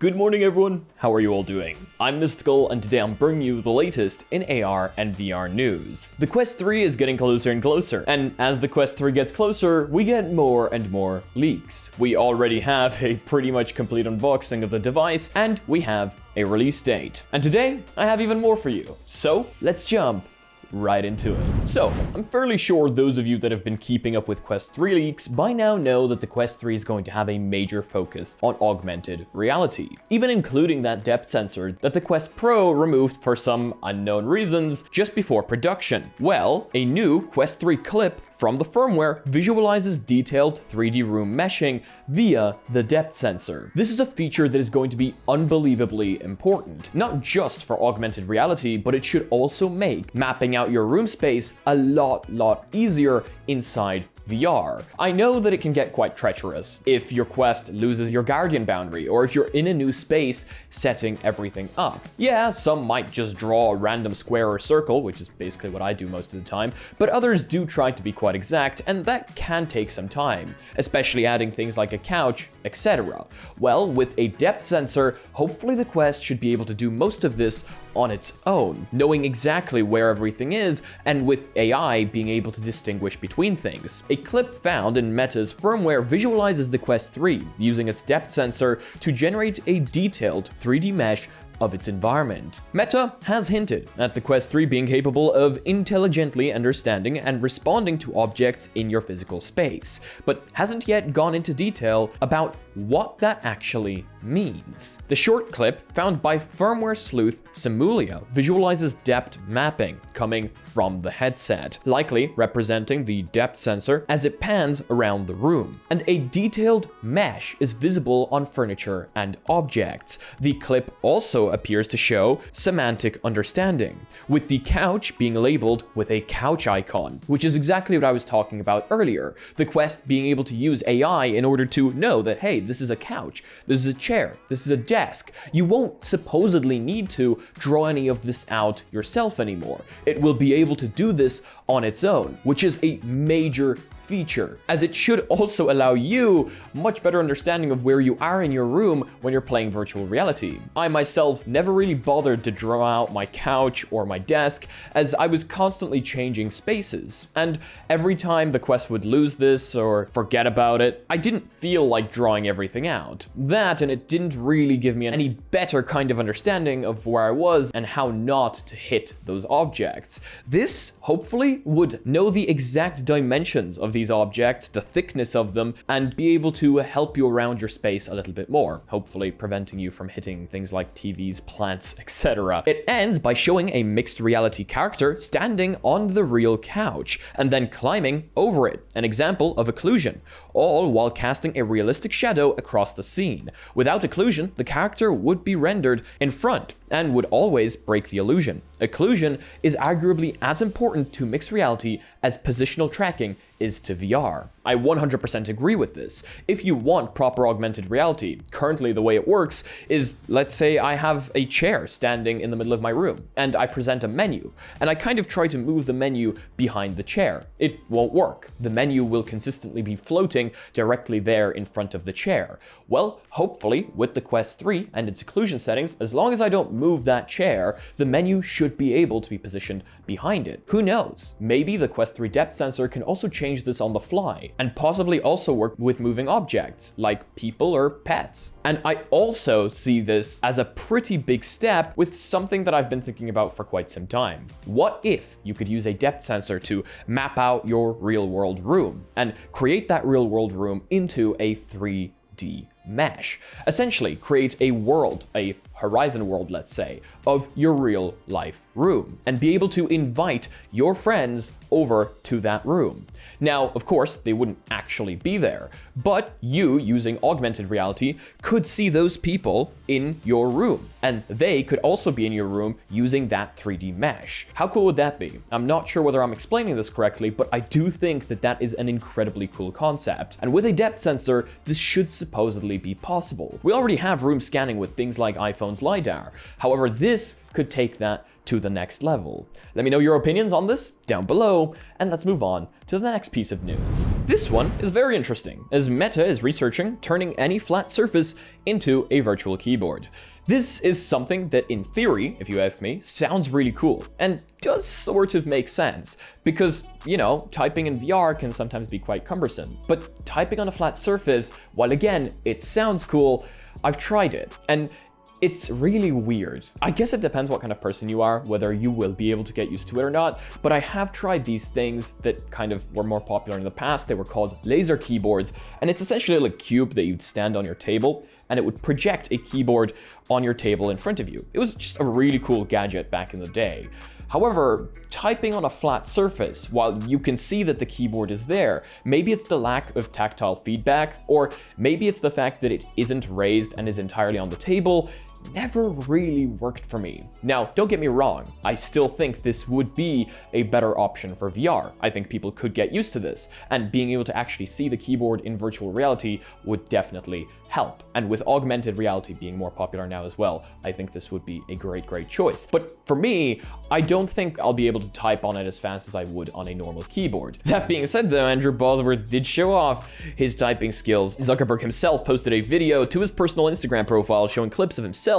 Good morning everyone, how are you all doing? I'm Mysticle and today I'm bringing you the latest in AR and VR news. The Quest 3 is getting closer and closer, and as the Quest 3 gets closer, we get more and more leaks. We already have a pretty much complete unboxing of the device, and we have a release date. And today, I have even more for you. So, let's jump right into it. So, I'm fairly sure those of you that have been keeping up with Quest 3 leaks by now know that the Quest 3 is going to have a major focus on augmented reality, even including that depth sensor that the Quest Pro removed for some unknown reasons just before production. Well, a new Quest 3 clip from the firmware visualizes detailed 3D room meshing via the depth sensor. This is a feature that is going to be unbelievably important, not just for augmented reality, but it should also make mapping out your room space a lot easier inside VR. I know that it can get quite treacherous if your Quest loses your Guardian boundary, or if you're in a new space setting everything up. Yeah, some might just draw a random square or circle, which is basically what I do most of the time, but others do try to be quite exact, and that can take some time, especially adding things like a couch, etc. Well, with a depth sensor, hopefully the Quest should be able to do most of this on its own, knowing exactly where everything is, and with AI being able to distinguish between things. A clip found in Meta's firmware visualizes the Quest 3 using its depth sensor to generate a detailed 3D mesh of its environment. Meta has hinted at the Quest 3 being capable of intelligently understanding and responding to objects in your physical space, but hasn't yet gone into detail about what that actually means. The short clip found by firmware sleuth Simulia visualizes depth mapping coming from the headset, likely representing the depth sensor as it pans around the room, and a detailed mesh is visible on furniture and objects. The clip also appears to show semantic understanding, with the couch being labeled with a couch icon, which is exactly what I was talking about earlier. The Quest being able to use AI in order to know that, hey, this is a couch, this is a chair, this is a desk. You won't supposedly need to draw any of this out yourself anymore. It will be able to do this on its own, which is a major feature, as it should also allow you much better understanding of where you are in your room when you're playing virtual reality. I myself never really bothered to draw out my couch or my desk, as I was constantly changing spaces, and every time the Quest would lose this or forget about it, I didn't feel like drawing everything out. That, and it didn't really give me any better kind of understanding of where I was and how not to hit those objects. This hopefully would know the exact dimensions of these objects, the thickness of them, and be able to help you around your space a little bit more, hopefully preventing you from hitting things like TVs, plants, etc. It ends by showing a mixed reality character standing on the real couch and then climbing over it, an example of occlusion, all while casting a realistic shadow across the scene. Without occlusion, the character would be rendered in front and would always break the illusion. Occlusion is arguably as important to mixed reality as positional tracking is to VR. I 100% agree with this. If you want proper augmented reality, currently the way it works is, let's say I have a chair standing in the middle of my room, and I present a menu, and I kind of try to move the menu behind the chair. It won't work. The menu will consistently be floating directly there in front of the chair. Well, hopefully, with the Quest 3 and its occlusion settings, as long as I don't move that chair, the menu should be able to be positioned behind it. Who knows? Maybe the Quest 3 depth sensor can also change this on the fly, and possibly also work with moving objects, like people or pets. And I also see this as a pretty big step with something that I've been thinking about for quite some time. What if you could use a depth sensor to map out your real-world room, and create that real-world room into a 3D mesh? Essentially, create a world, a horizon world, let's say, of your real life room, and be able to invite your friends over to that room. Now, of course, they wouldn't actually be there, but you, using augmented reality, could see those people in your room, and they could also be in your room using that 3D mesh. How cool would that be? I'm not sure whether I'm explaining this correctly, but I do think that that is an incredibly cool concept, and with a depth sensor, this should supposedly be possible. We already have room scanning with things like iPhone smartphone's LiDAR. However, this could take that to the next level. Let me know your opinions on this down below, and let's move on to the next piece of news. This one is very interesting, as Meta is researching turning any flat surface into a virtual keyboard. This is something that, in theory, if you ask me, sounds really cool, and does sort of make sense, because, you know, typing in VR can sometimes be quite cumbersome. But typing on a flat surface, while again, it sounds cool, I've tried it, and it's really weird. I guess it depends what kind of person you are, whether you will be able to get used to it or not, but I have tried these things that kind of were more popular in the past. They were called laser keyboards, and it's essentially like a cube that you'd stand on your table, and it would project a keyboard on your table in front of you. It was just a really cool gadget back in the day. However, typing on a flat surface, while you can see that the keyboard is there, maybe it's the lack of tactile feedback, or maybe it's the fact that it isn't raised and is entirely on the table, never really worked for me. Now, don't get me wrong, I still think this would be a better option for VR. I think people could get used to this, and being able to actually see the keyboard in virtual reality would definitely help. And with augmented reality being more popular now as well, I think this would be a great choice. But for me, I don't think I'll be able to type on it as fast as I would on a normal keyboard. That being said though, Andrew Bosworth did show off his typing skills. Zuckerberg himself posted a video to his personal Instagram profile showing clips of himself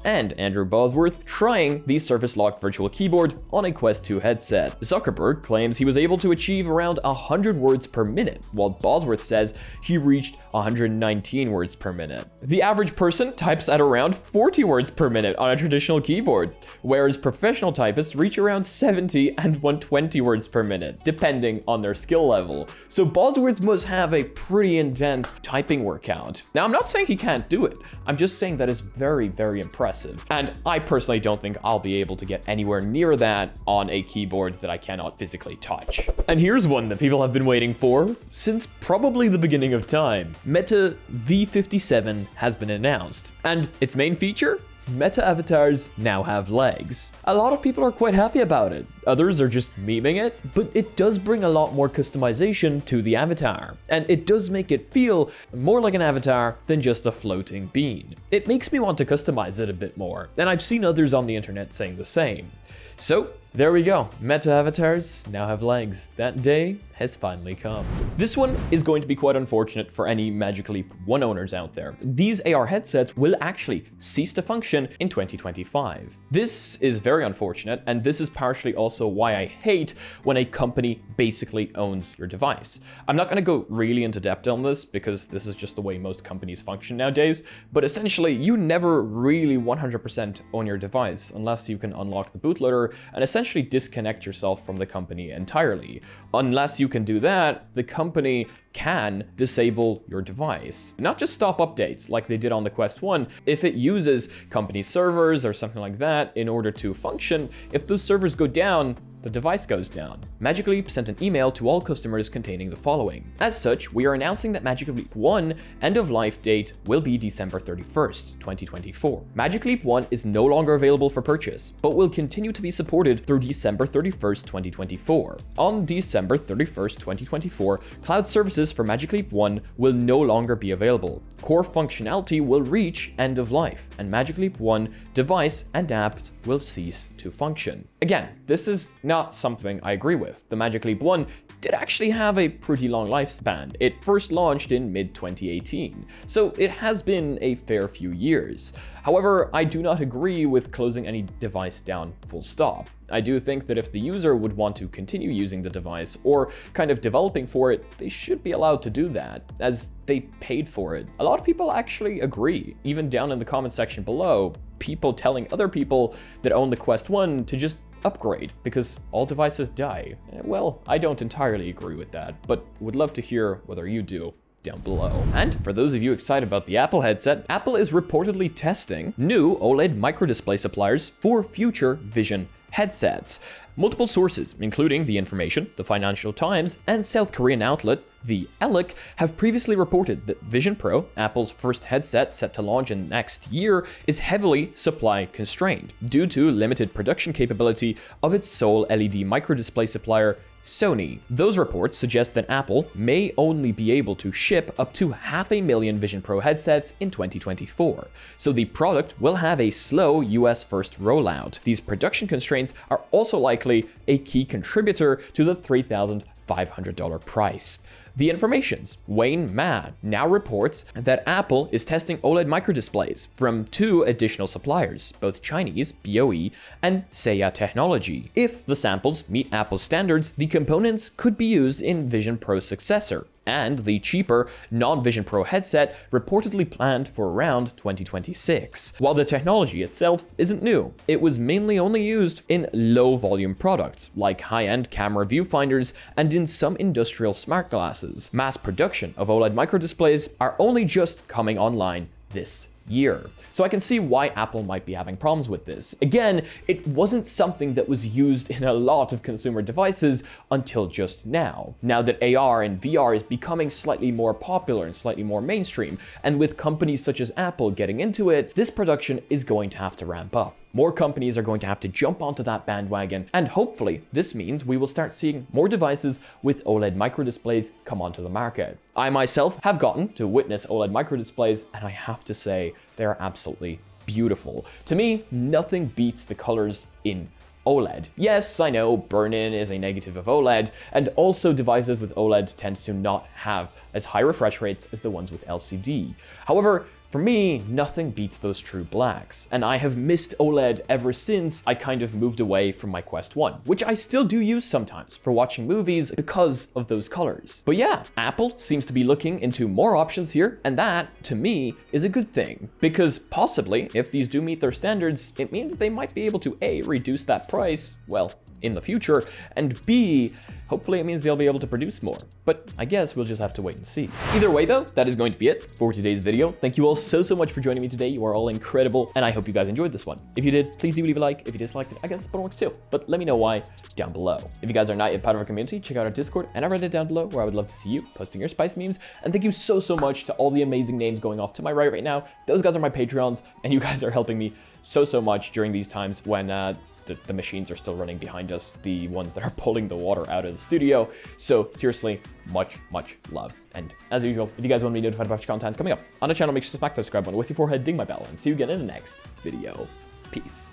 and Andrew Bosworth trying the surface-locked virtual keyboard on a Quest 2 headset. Zuckerberg claims he was able to achieve around 100 words per minute, while Bosworth says he reached 119 words per minute. The average person types at around 40 words per minute on a traditional keyboard, whereas professional typists reach around 70 and 120 words per minute, depending on their skill level. So Bosworth must have a pretty intense typing workout. Now, I'm not saying he can't do it. I'm just saying that is very impressive. And I personally don't think I'll be able to get anywhere near that on a keyboard that I cannot physically touch. And here's one that people have been waiting for since probably the beginning of time. Meta V57 has been announced, and its main feature? Meta avatars now have legs. A lot of people are quite happy about it. Others are just memeing it, but it does bring a lot more customization to the avatar, and it does make it feel more like an avatar than just a floating bean. It makes me want to customize it a bit more, and I've seen others on the internet saying the same. So there we go. Meta avatars now have legs. That day has finally come. This one is going to be quite unfortunate for any Magic Leap 1 owners out there. These AR headsets will actually cease to function in 2025. This is very unfortunate, and this is partially also why I hate when a company basically owns your device. I'm not going to go really into depth on this because this is just the way most companies function nowadays, but essentially you never really 100% own your device unless you can unlock the bootloader and essentially disconnect yourself from the company entirely. Unless you can do that, the company can disable your device. Not just stop updates like they did on the Quest 1. If it uses company servers or something like that in order to function, if those servers go down, the device goes down. Magic Leap sent an email to all customers containing the following. As such, we are announcing that Magic Leap 1 end-of-life date will be December 31st, 2024. Magic Leap 1 is no longer available for purchase, but will continue to be supported through December 31st, 2024. On December 31st, 2024, cloud services for Magic Leap 1 will no longer be available. Core functionality will reach end of life, and Magic Leap 1 device and apps will cease to function. Again, this is not something I agree with. The Magic Leap 1 did actually have a pretty long lifespan. It first launched in mid-2018, so it has been a fair few years. However, I do not agree with closing any device down full stop. I do think that if the user would want to continue using the device or kind of developing for it, they should be allowed to do that, as they paid for it. A lot of people actually agree, even down in the comment section below, people telling other people that own the Quest 1 to just upgrade because all devices die. Well, I don't entirely agree with that, but would love to hear whether you do down below. And for those of you excited about the Apple headset, Apple is reportedly testing new OLED microdisplay suppliers for future Vision headsets. Multiple sources, including The Information, the Financial Times, and South Korean outlet The Elec, have previously reported that Vision Pro, Apple's first headset set to launch in next year, is heavily supply constrained due to limited production capability of its sole LED microdisplay supplier, Sony. Those reports suggest that Apple may only be able to ship up to 500,000 Vision Pro headsets in 2024, so the product will have a slow US first rollout. These production constraints are also likely a key contributor to the $3,500 price. The Information's Wayne Ma now reports that Apple is testing OLED microdisplays from 2 additional suppliers, both Chinese, BOE, and Seiya Technology. If the samples meet Apple's standards, the components could be used in Vision Pro's successor, and the cheaper non-Vision Pro headset reportedly planned for around 2026. While the technology itself isn't new, it was mainly only used in low-volume products, like high-end camera viewfinders and in some industrial smart glasses. Mass production of OLED microdisplays are only just coming online this year. So I can see why Apple might be having problems with this. Again, it wasn't something that was used in a lot of consumer devices until just now. Now that AR and VR is becoming slightly more popular and slightly more mainstream, and with companies such as Apple getting into it, this production is going to have to ramp up. More companies are going to have to jump onto that bandwagon, and hopefully this means we will start seeing more devices with OLED microdisplays come onto the market. I myself have gotten to witness OLED microdisplays, and I have to say they are absolutely beautiful. To me, nothing beats the colors in OLED. Yes, I know burn-in is a negative of OLED, and also devices with OLED tend to not have as high refresh rates as the ones with LCD. However, for me, nothing beats those true blacks, and I have missed OLED ever since I kind of moved away from my Quest 1, which I still do use sometimes for watching movies because of those colors. But yeah, Apple seems to be looking into more options here, and that, to me, is a good thing, because possibly, if these do meet their standards, it means they might be able to A, reduce that price, well, in the future, and B, hopefully it means they'll be able to produce more. But I guess we'll just have to wait and see. Either way though, that is going to be it for today's video. Thank you all so much for joining me today. You are all incredible, and I hope you guys enjoyed this one. If you did, please do leave a like. If you disliked it, I guess this one works too, but let me know why down below. If you guys are not yet part of our community, check out our Discord and our Reddit down below, where I would love to see you posting your spice memes. And thank you so much to all the amazing names going off to my right now. Those guys are my Patreons, and you guys are helping me so much during these times when the machines are still running behind us, the ones that are pulling the water out of the studio. So seriously, much love. And as usual, if you guys want to be notified about future content coming up on the channel, make sure to smack the subscribe button with your forehead, ding my bell, and see you again in the next video. Peace.